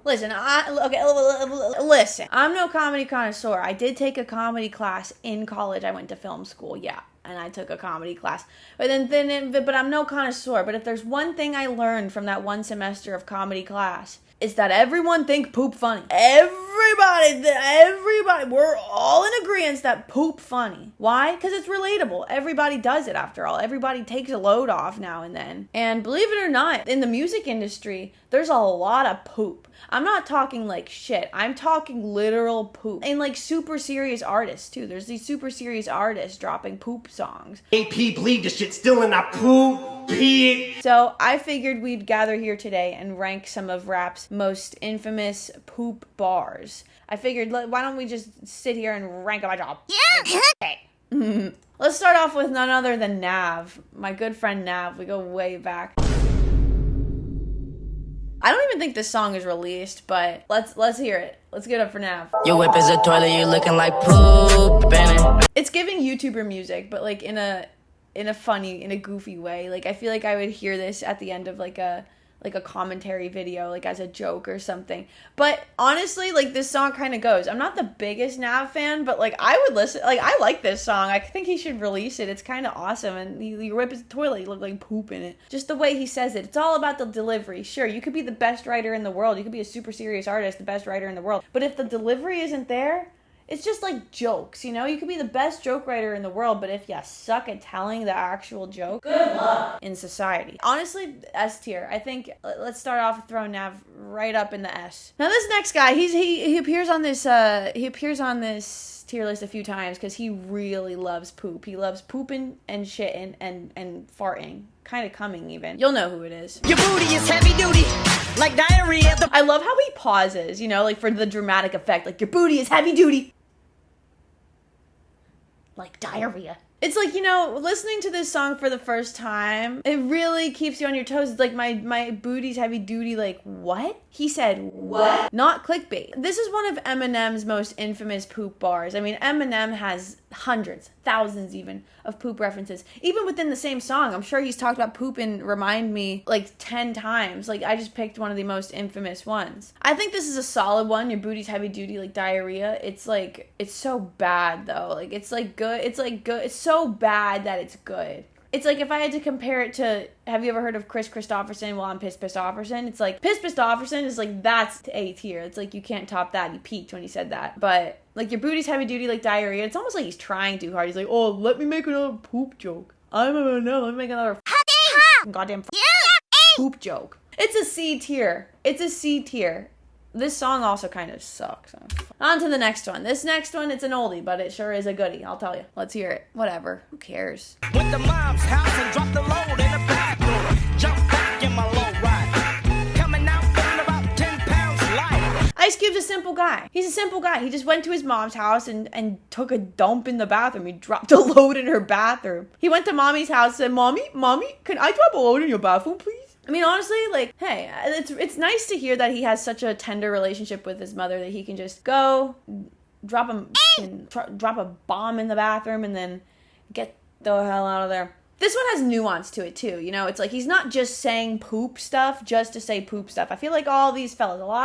Listen, listen. I'm no comedy connoisseur. I did take a comedy class in college. I went to film school, yeah, and I took a comedy class. But but I'm no connoisseur. But if there's one thing I learned from that one semester of comedy class, it's that everyone think poop funny. Everybody, we're all in agreement that poop funny. Why? Because it's relatable. Everybody does it after all. Everybody takes a load off now and then. And believe it or not, in the music industry, there's a lot of poop. I'm not talking like shit. I'm talking literal poop. And like super serious artists too. There's these super serious artists dropping poop songs. AP, believe this shit's still in that poop. So I figured we'd gather here today and rank some of rap's most infamous poop bars. I figured, why don't we just sit here and rank them? Yeah. Okay. Let's start off with none other than Nav. My good friend Nav. We go way back. I don't even think this song is released, but let's hear it. Let's get up for Nav. Your whip is a toilet, you looking like poop. It's giving YouTuber music, but like in a funny, in a goofy way. Like I feel like I would hear this at the end of like a commentary video, like as a joke or something. But honestly, like this song kind of goes. I'm not the biggest Nav fan, but like I would listen. Like I like this song. I think he should release it. It's kind of awesome. And you rip his toilet, you look like poop in it. Just the way he says it. It's all about the delivery. Sure, you could be the best writer in the world. You could be a super serious artist, the best writer in the world. But if the delivery isn't there, it's just like jokes, you know? You could be the best joke writer in the world, but if you suck at telling the actual joke, good luck in society. Honestly, S tier. I think let's start off with throwing Nav right up in the S. Now this next guy, he appears on this tier list a few times because he really loves poop. He loves pooping and shitting and farting. Kind of coming even. You'll know who it is. Your booty is heavy duty, like diarrhea. I love how he pauses, you know, like for the dramatic effect. Like, your booty is heavy duty. Like diarrhea. It's like, you know, listening to this song for the first time, it really keeps you on your toes. It's like, my booty's heavy duty, like, what? He said, what? Not clickbait. This is one of Eminem's most infamous poop bars. I mean, Eminem has hundreds, thousands even, of poop references. Even within the same song, I'm sure he's talked about poop and Remind Me like 10 times. Like, I just picked one of the most infamous ones. I think this is a solid one. Your booty's heavy duty, like diarrhea. It's like, it's so bad though. Like, it's like good. It's like good. It's so bad that it's good. It's like if I had to compare it to, have you ever heard of Chris Christopherson? Well, I'm Pissofferson. It's like, Pissofferson is like, that's A tier. It's like, you can't top that. He peaked when he said that. But like, your booty's heavy duty like diarrhea. It's almost like he's trying too hard. He's like, oh, let me make another poop joke. Let me make another goddamn poop joke. It's a C tier. It's a C tier. This song also kind of sucks. On to the next one. This next one, it's an oldie, but it sure is a goodie. I'll tell you. Let's hear it. Whatever. Who cares? Went to mom's house and dropped the load in the bathroom. Jumped back in my low ride. Coming out feeling about 10 pounds lighter. Ice Cube's a simple guy. He's a simple guy. He just went to his mom's house and took a dump in the bathroom. He dropped a load in her bathroom. He went to mommy's house and said, Mommy, can I drop a load in your bathroom, please? I mean, honestly, like, hey, it's nice to hear that he has such a tender relationship with his mother that he can just go drop a bomb in the bathroom and then get the hell out of there. This one has nuance to it too, you know? It's like he's not just saying poop stuff just to say poop stuff. I feel like a lot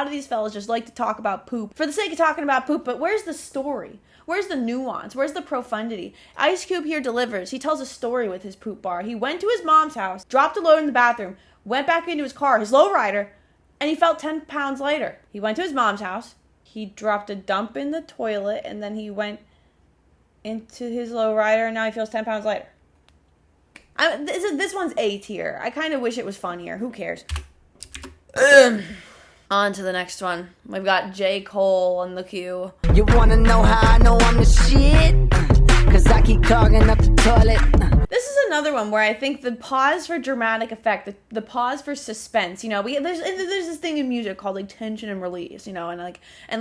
of these fellas just like to talk about poop for the sake of talking about poop, but where's the story? Where's the nuance? Where's the profundity? Ice Cube here delivers. He tells a story with his poop bar. He went to his mom's house, dropped a load in the bathroom, went back into his car, his lowrider, and he felt 10 pounds lighter. He went to his mom's house, he dropped a dump in the toilet, and then he went into his lowrider, and now he feels 10 pounds lighter. This one's A tier. I kind of wish it was funnier. Who cares? On to the next one. We've got J. Cole on the queue. You wanna know how I know I'm the shit? Cause I keep clogging up the toilet. This is another one where I think the pause for dramatic effect, the pause for suspense, you know, there's this thing in music called like tension and release, you know, and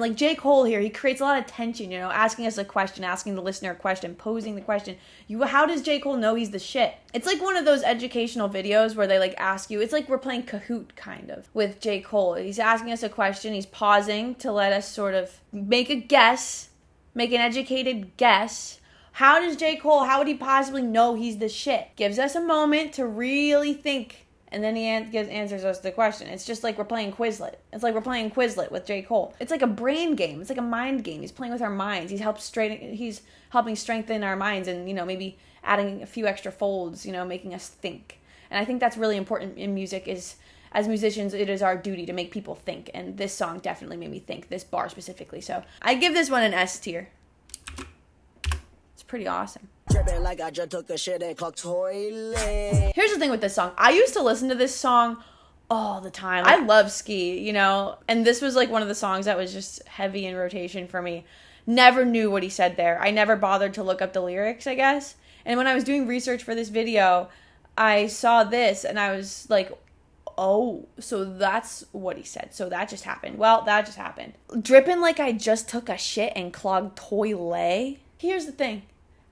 like J. Cole here, he creates a lot of tension, you know, asking us a question, asking the listener a question, posing the question. How does J. Cole know he's the shit? It's like one of those educational videos where they like ask you, it's like we're playing Kahoot kind of with J. Cole. He's asking us a question, he's pausing to let us sort of make a guess, make an educated guess. How would he possibly know he's the shit? Gives us a moment to really think And then he answers us the question. It's just like we're playing Quizlet. It's like we're playing Quizlet with J. Cole. It's like a brain game. It's like a mind game. He's playing with our minds. He's helping strengthen our minds and, maybe adding a few extra folds, making us think. And I think that's really important in music is, as musicians, it is our duty to make people think. And this song definitely made me think, this bar specifically. So I give this one an S tier. It's pretty awesome. Like I just took a shit and clogged toilet. Here's the thing with this song. I used to listen to this song all the time. I love Ski, and this was like one of the songs that was just heavy in rotation for me. Never knew what he said there. I never bothered to look up the lyrics, I guess. And when I was doing research for this video, I saw this and I was like, oh, so that's what he said. So that just happened. Well, that just happened. Dripping like I just took a shit and clogged toilet. Here's the thing.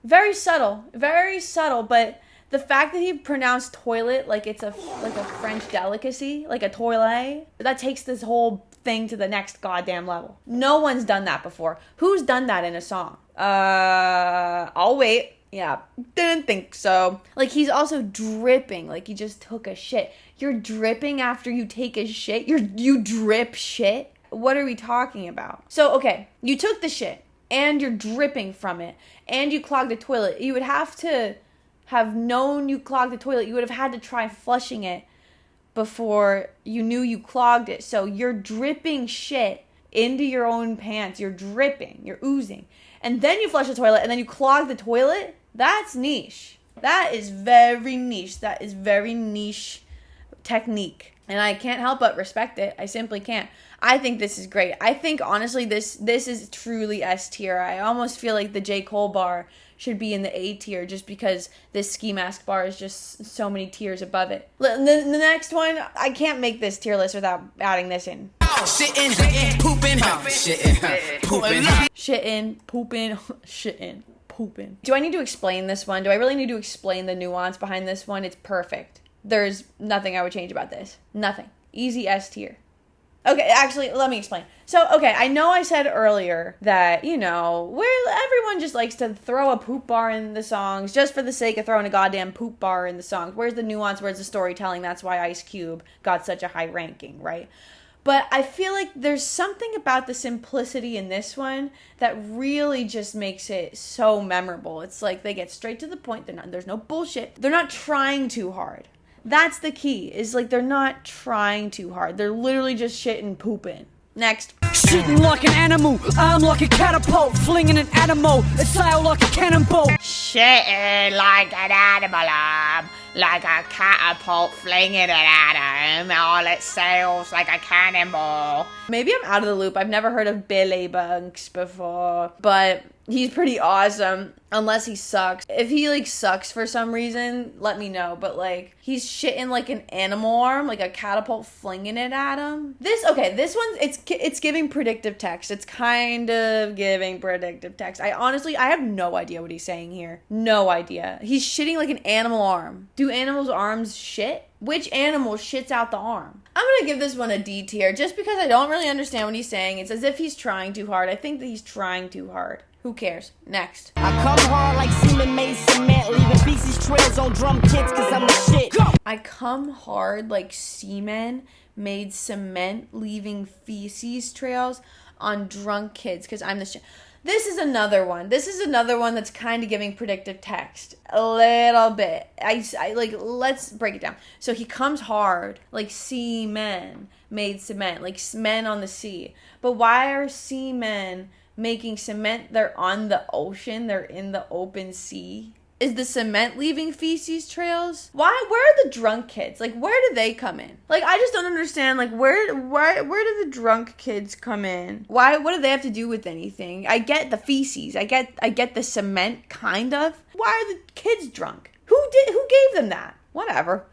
Very subtle, but the fact that he pronounced toilet like it's a French delicacy, like a toilet, that takes this whole thing to the next goddamn level. No one's done that before. Who's done that in a song? I'll wait. Yeah, didn't think so. Like, he's also dripping like he just took a shit. You're dripping after you take a shit? You drip shit? What are we talking about? So, okay, you took the shit and you're dripping from it and you clogged the toilet. You would have to have known you clogged the toilet. You would have had to try flushing it before you knew you clogged it. So you're dripping shit into your own pants. You're dripping. You're oozing. And then you flush the toilet and then you clog the toilet? That's niche. That is very niche. That is very niche technique. And I can't help but respect it. I simply can't. I think this is great. I think, honestly, this is truly S tier. I almost feel like the J. Cole bar should be in the A tier just because this Ski Mask bar is just so many tiers above it. The next one, I can't make this tier list without adding this in. Shitting, pooping, pooping. Shitting, pooping, shitting, pooping. Do I need to explain this one? Do I really need to explain the nuance behind this one? It's perfect. There's nothing I would change about this. Nothing. Easy S tier. Okay, actually, let me explain. So, okay, I know I said earlier that, where everyone just likes to throw a poop bar in the songs just for the sake of throwing a goddamn poop bar in the songs. Where's the nuance? Where's the storytelling? That's why Ice Cube got such a high ranking, right? But I feel like there's something about the simplicity in this one that really just makes it so memorable. It's like they get straight to the point. There's no bullshit. They're not trying too hard. That's the key, is like they're not trying too hard. They're literally just shitting, pooping. Next. Shitting like an animal, I'm like a catapult, flinging an animal, a sail like a cannonball. Shitting like an animal, like a catapult, flinging it at him, all it sails like a cannonball. Maybe I'm out of the loop. I've never heard of Billy Bunks before, but he's pretty awesome, unless he sucks. If he, sucks for some reason, let me know. But, he's shitting like an animal arm, like a catapult flinging it at him. This one, it's giving predictive text. It's kind of giving predictive text. I have no idea what he's saying here. No idea. He's shitting like an animal arm. Do animals' arms shit? Which animal shits out the arm? I'm going to give this one a D tier, just because I don't really understand what he's saying. It's as if he's trying too hard. I think that he's trying too hard. Who cares? Next. I come hard like semen made cement, leaving feces trails on drum kits cause I'm the shit. Go! I come hard like semen made cement, leaving feces trails on drunk kids cause I'm the shit. This is another one. That's kind of giving predictive text. A little bit. Let's break it down. So he comes hard like seamen made cement, like men on the sea. But why are seamen making cement? They're on the ocean. They're in the open sea. Is the cement leaving feces trails? Where are the drunk kids? Where do they come in? I just don't understand. Where do the drunk kids come in? What do they have to do with anything? I get the feces. I get the cement, kind of. Why are the kids drunk? Who gave them that? Whatever.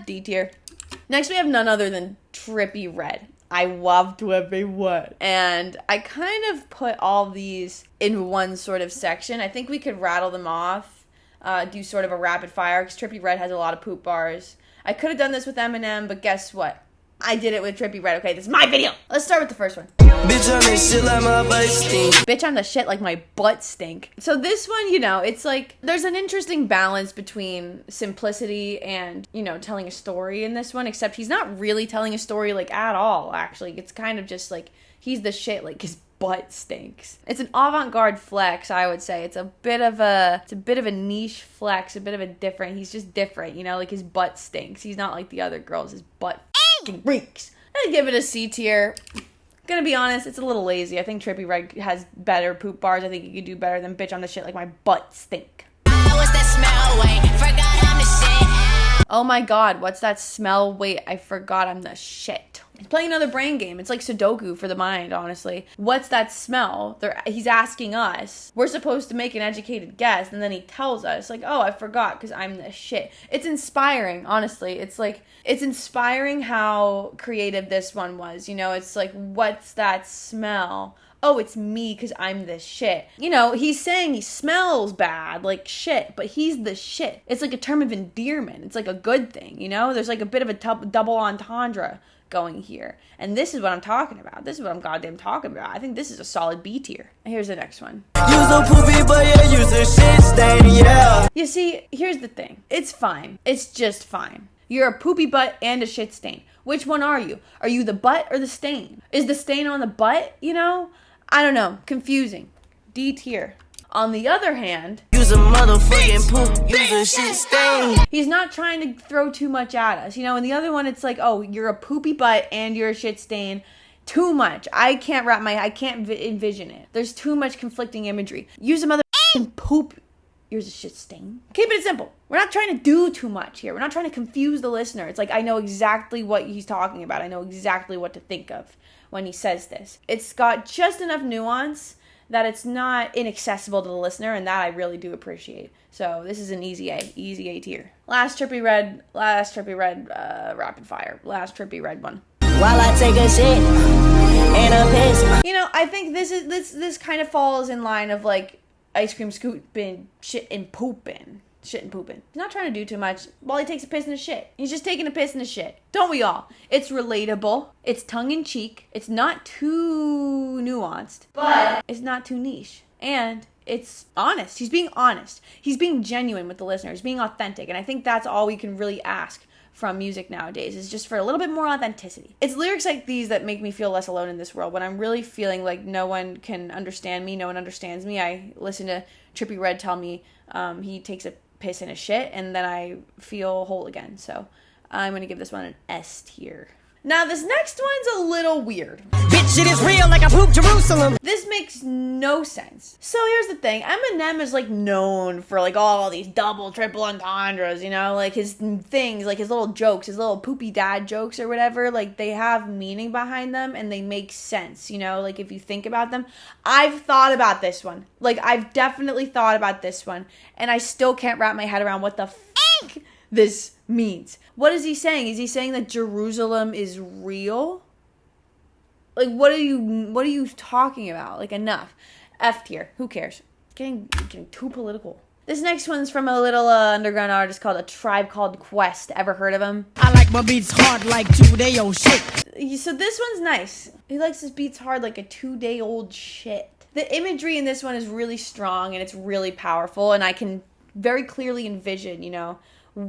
D tier. Next we have none other than Trippie Redd. I love Trippie Redd. And I kind of put all these in one sort of section. I think we could rattle them off. Do sort of a rapid fire, because Trippie Redd has a lot of poop bars. I could have done this with Eminem, but guess what? I did it with Trippie Redd. Okay, this is my video. Let's start with the first one. Bitch, I'm in shit like my butt stink. Bitch, I'm the shit like my butt stink. So this one, you know, it's like there's an interesting balance between simplicity and, you know, telling a story in this one, except he's not really telling a story like at all, actually. It's kind of just like he's the shit like his butt stinks. It's an avant-garde flex, I would say. It's a bit of a niche flex, a bit of a different. He's just different, you know, like his butt stinks. He's not like the other girls. His butt fucking reeks. I'd give it a C tier. Gonna be honest, it's a little lazy. I think Trippie Redd has better poop bars. I think he could do better than bitch on the shit like my butt stink. What's that smell? Wait, forgot I'm the shit. Oh my god, what's that smell? Wait, I forgot I'm the shit. He's playing another brain game. It's like Sudoku for the mind, honestly. What's that smell? He's asking us. We're supposed to make an educated guess, and then he tells us, like, oh, I forgot because I'm the shit. It's inspiring, honestly. It's like, it's inspiring how creative this one was. You know, it's like, what's that smell? Oh, it's me because I'm the shit. You know, he's saying he smells bad, like shit, but he's the shit. It's like a term of endearment. It's like a good thing, you know? There's like a bit of a double entendre going here. And this is what I'm talking about. This is what I'm goddamn talking about. I think this is a solid B tier. Here's the next one. Use a poopy, but yeah, use a shit stain, yeah. You see, here's the thing. It's fine. It's just fine. You're a poopy butt and a shit stain. Which one are you? Are you the butt or the stain? Is the stain on the butt, you know? I don't know. Confusing. D tier. On the other hand, Use a motherfucking poop, use a shit stain. he's not trying to throw too much at us. You know, in the other one, it's like, oh, you're a poopy butt and you're a shit stain. Too much. I can't envision it. There's too much conflicting imagery. Use a motherfucking poop. Here's a shit stain. Keep it simple. We're not trying to do too much here. We're not trying to confuse the listener. It's like, I know exactly what he's talking about. I know exactly what to think of when he says this. It's got just enough nuance that it's not inaccessible to the listener, and that I really do appreciate. So this is an easy A tier. Last Trippie Redd, rapid fire. Last Trippie Redd one. While I take a shit and a piss. You know, I think this kind of falls in line of like ice cream scooping, shit and pooping. He's not trying to do too much while he takes a piss and a shit. He's just taking a piss and a shit. Don't we all? It's relatable. It's tongue-in-cheek. It's not too nuanced, but it's not too niche. And it's honest. He's being honest. He's being genuine with the listener. He's being authentic. And I think that's all we can really ask from music nowadays, is just for a little bit more authenticity. It's lyrics like these that make me feel less alone in this world. When I'm really feeling like no one can understand me, no one understands me, I listen to Trippie Redd tell me he takes a piss and a shit, and then I feel whole again. So I'm gonna give this one an S tier. Now this next one's a little weird. Bitch, it is real like I pooped Jerusalem. This makes no sense. So here's the thing. Eminem is like known for like all these double, triple entendres, you know, like his things, like his little jokes, his little poopy dad jokes or whatever, like they have meaning behind them and they make sense, you know, like if you think about them. I've thought about this one. Like I've definitely thought about this one, and I still can't wrap my head around what the f*** this means. What is he saying? Is he saying that Jerusalem is real? Like, what are you talking about? Like, enough. F tier. Who cares? Getting too political. This next one's from a little underground artist called A Tribe Called Quest. Ever heard of him? I like my beats hard like 2-day-old shit. So this one's nice. He likes his beats hard like a 2-day-old shit. The imagery in this one is really strong and it's really powerful, and I can very clearly envision, you know,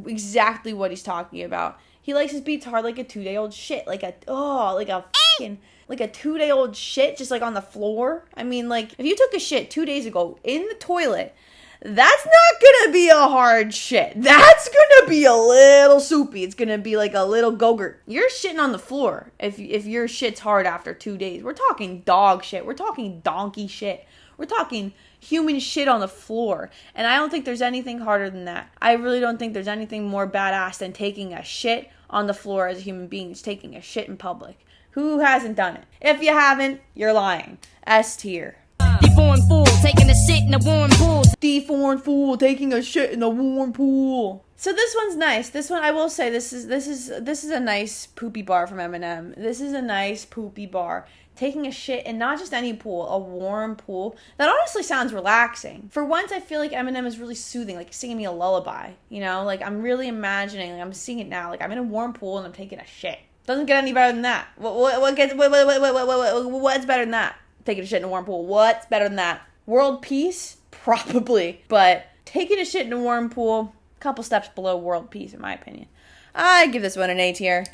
exactly what he's talking about. He likes his beats hard like a 2-day-old shit, like a 2-day-old shit just like on the floor. I mean, like if you took a shit 2 days ago in the toilet, that's not gonna be a hard shit. That's gonna be a little soupy. It's gonna be like a little go-gurt. You're shitting on the floor if your shit's hard after 2 days. We're talking dog shit. We're talking donkey shit. We're talking human shit on the floor. And I don't think there's anything harder than that. I really don't think there's anything more badass than taking a shit on the floor as a human being. Just taking a shit in public. Who hasn't done it? If you haven't, you're lying. S tier. The foreign fool taking a shit in a warm pool. The foreign fool taking a shit in a warm pool. So this one's nice. This one, I will say, this is a nice poopy bar from Eminem. This is a nice poopy bar. Taking a shit in not just any pool, a warm pool. That honestly sounds relaxing. For once, I feel like Eminem is really soothing, like singing me a lullaby. You know, like I'm really imagining, like I'm seeing it now. Like I'm in a warm pool and I'm taking a shit. Doesn't get any better than that. What's better than that? Taking a shit in a warm pool. What's better than that? World peace? Probably. But taking a shit in a warm pool, a couple steps below world peace, in my opinion. I give this one an A tier.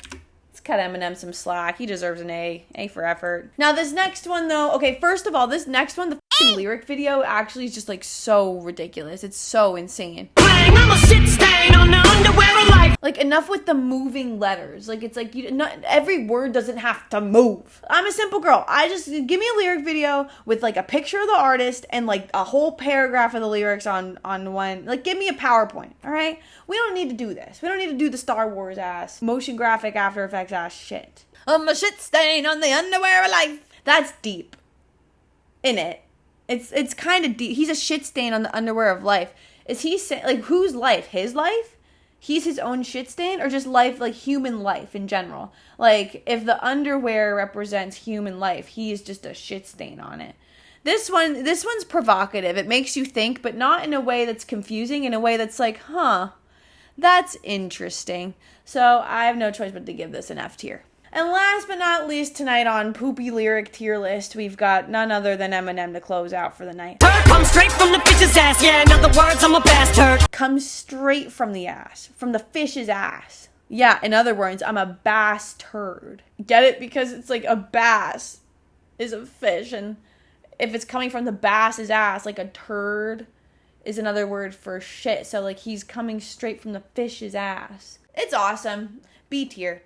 Let's cut Eminem some slack. He deserves an A. A for effort. Now, this next one, though. Okay, first of all, this next one, the lyric video actually is just, like, so ridiculous. It's so insane. I'm a shit stain on the underwear of life. Like, enough with the moving letters. Like, it's like, not every word doesn't have to move. I'm a simple girl. Give me a lyric video with, like, a picture of the artist and, like, a whole paragraph of the lyrics on one. Like, give me a PowerPoint, all right? We don't need to do this. We don't need to do the Star Wars ass, motion graphic, After Effects ass shit. I'm a shit stain on the underwear of life. That's deep. In it. It's kind of deep. He's a shit stain on the underwear of life. Is he saying, like, whose life? His life? He's his own shit stain? Or just life, like, human life in general? Like, if the underwear represents human life, he is just a shit stain on it. This one's provocative. It makes you think, but not in a way that's confusing, in a way that's like, huh, that's interesting. So I have no choice but to give this an F tier. And last but not least, tonight on Poopy Lyric Tier List, we've got none other than Eminem to close out for the night. Come straight from the fish's ass. Yeah, in other words, I'm a bastard. Comes straight from the ass. From the fish's ass. Yeah, in other words, I'm a bass turd. Get it? Because it's like a bass is a fish, and if it's coming from the bass's ass, like a turd is another word for shit. So, like, he's coming straight from the fish's ass. It's awesome. B tier.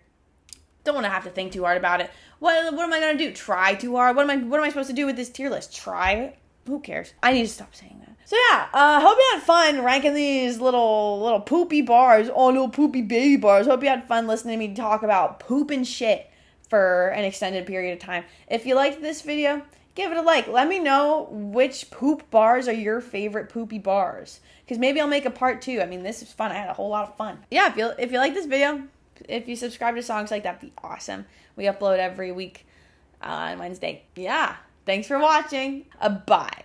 Don't want to have to think too hard about it. What am I gonna do? Try too hard? What am I supposed to do with this tier list? Try it? Who cares? I need to stop saying that. So yeah, hope you had fun ranking these little poopy bars, little poopy baby bars. Hope you had fun listening to me talk about poop and shit for an extended period of time. If you liked this video, give it a like. Let me know which poop bars are your favorite poopy bars, because maybe I'll make a part 2. I mean, this is fun. I had a whole lot of fun. Yeah, if you like this video, if you subscribe to Songpsych, that'd be awesome. We upload every week on Wednesday. Yeah. Thanks for watching. Bye.